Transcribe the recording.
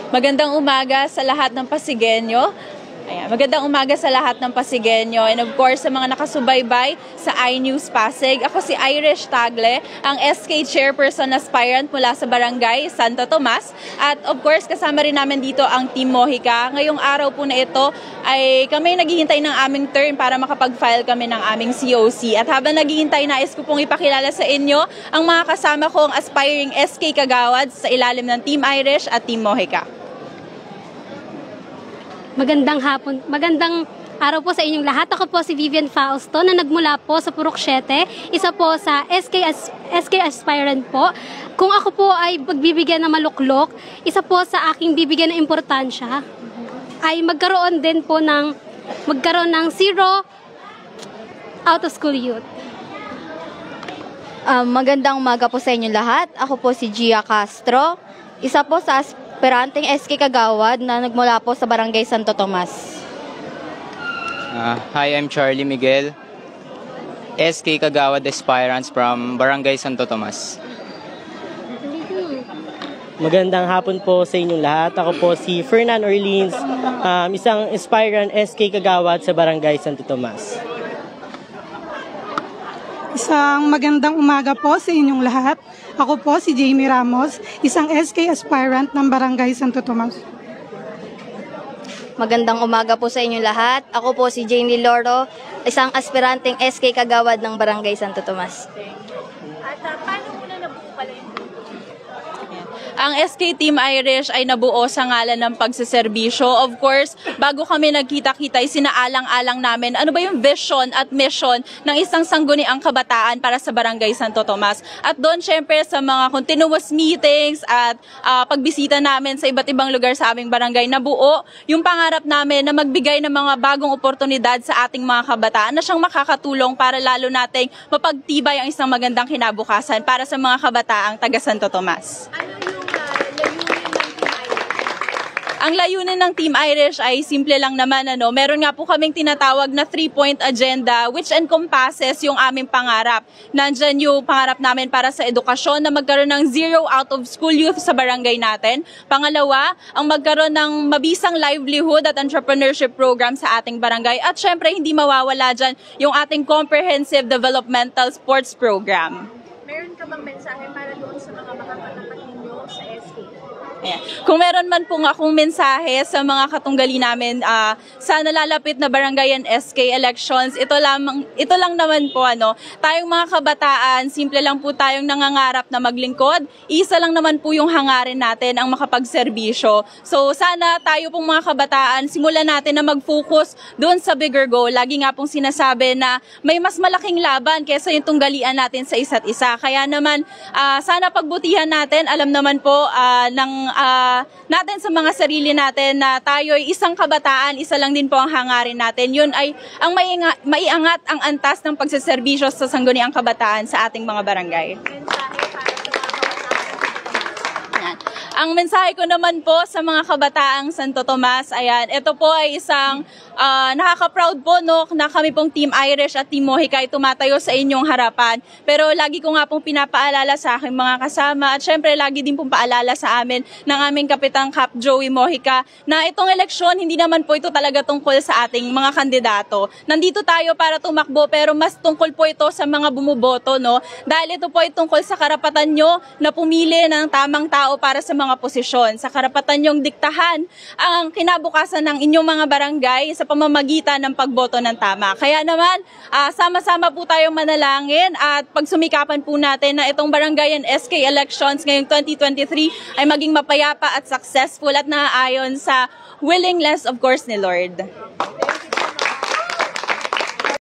Magandang umaga sa lahat ng Pasigueño. Ayan, magandang umaga sa lahat ng Pasigueño and of course sa mga nakasubaybay sa iNews Pasig. Ako si Irish Tagle, ang SK Chairperson Aspirant mula sa Barangay Santo Tomas. At of course kasama rin namin dito ang Team Mojica. Ngayong araw po na ito ay kami naghihintay ng aming turn para makapag-file kami ng aming COC. At habang naghihintay, nais ko pong ipakilala sa inyo ang mga kasama kong aspiring SK Kagawad sa ilalim ng Team Irish at Team Mojica. Magandang hapon, magandang araw po sa inyong lahat. Ako po si Vivian Fausto na nagmula po sa Purok 7, isa po sa SK Aspirant po. Kung ako po ay magbibigyan ng maluklok, isa po sa aking bibigyan ng importansya ay magkaroon ng zero out of school youth. Magandang umaga po sa inyong lahat. Ako po si Gia Castro, isa po sa aspiranteng SK Kagawad na nagmula po sa Barangay Santo Tomas. Hi, I'm Charlie Miguel, SK Kagawad aspirants from Barangay Santo Tomas. Magandang hapon po sa inyong lahat. Ako po si Fernan Orleans, isang aspirant SK Kagawad sa Barangay Santo Tomas. Isang magandang umaga po sa inyong lahat. Ako po si Jamie Ramos, isang SK aspirant ng Barangay Santo Tomas. Magandang umaga po sa inyong lahat. Ako po si Janie Loro, isang aspiranteng SK Kagawad ng Barangay Santo Tomas. At paano muna nabuo pala yung ang SK Team Irish ay nabuo sa ngalan ng pagseserbisyo. Of course, bago kami nagkita-kita, sinaalang-alang namin ano ba yung vision at mission ng isang sangguniang kabataan para sa Barangay Santo Tomas. At doon, syempre, sa mga continuous meetings at pagbisita namin sa iba't ibang lugar sa aming barangay, nabuo yung pangarap namin na magbigay ng mga bagong oportunidad sa ating mga kabataan na siyang makakatulong para lalo nating mapagtibay ang isang magandang kinabukasan para sa mga kabataang taga Santo Tomas. Ang layunin ng Team Irish ay simple lang naman. Meron nga po kaming tinatawag na 3-point agenda which encompasses yung aming pangarap. Nandyan yung pangarap namin para sa edukasyon na magkaroon ng zero out of school youth sa barangay natin. Pangalawa, ang magkaroon ng mabisang livelihood at entrepreneurship program sa ating barangay. At syempre, hindi mawawala dyan yung ating comprehensive developmental sports program. Meron ka bang mensahe para doon sa mga makakatapat ninyo sa SK? Ayan. Kung meron man pong akong mensahe sa mga katunggali namin sa nalalapit na barangay and SK elections, ito lang naman po tayong mga kabataan, simple lang po tayong nangangarap na maglingkod. Isa lang naman po yung hangarin natin ang makapagserbisyo. So sana tayo pong mga kabataan, simulan natin na mag-focus doon sa bigger goal. Lagi nga pong sinasabi na may mas malaking laban kaysa yung tunggalian natin sa isa't isa. Kaya naman sana pagbutihan natin, alam naman po natin sa mga sarili natin na tayo ay isang kabataan, isa lang din po ang hangarin natin. Yun ay ang maiangat ang antas ng pagseserbisyo sa sangguniang kabataan sa ating mga barangay. Ang mensahe ko naman po sa mga kabataang Santo Tomas, ayan, ito po ay isang nakaka-proud po na kami pong Team Irish at Team Mojica ay tumatayo sa inyong harapan. Pero lagi ko nga pong pinapaalala sa aking mga kasama at syempre lagi din pong paalala sa amin ng aming Kapitang Cap Joey Mojica na itong eleksyon hindi naman po ito talaga tungkol sa ating mga kandidato. Nandito tayo para tumakbo pero mas tungkol po ito sa mga bumuboto, dahil ito po ay tungkol sa karapatan nyo na pumili ng tamang tao para sa mga posisyon, sa karapatan nyong diktahan ang kinabukasan ng inyong mga barangay sa pamamagitan ng pagboto ng tama. Kaya naman, sama-sama po tayong manalangin at pagsumikapan po natin na itong barangay and SK elections ngayong 2023 ay maging mapayapa at successful at naaayon sa willingness of course ni Lord.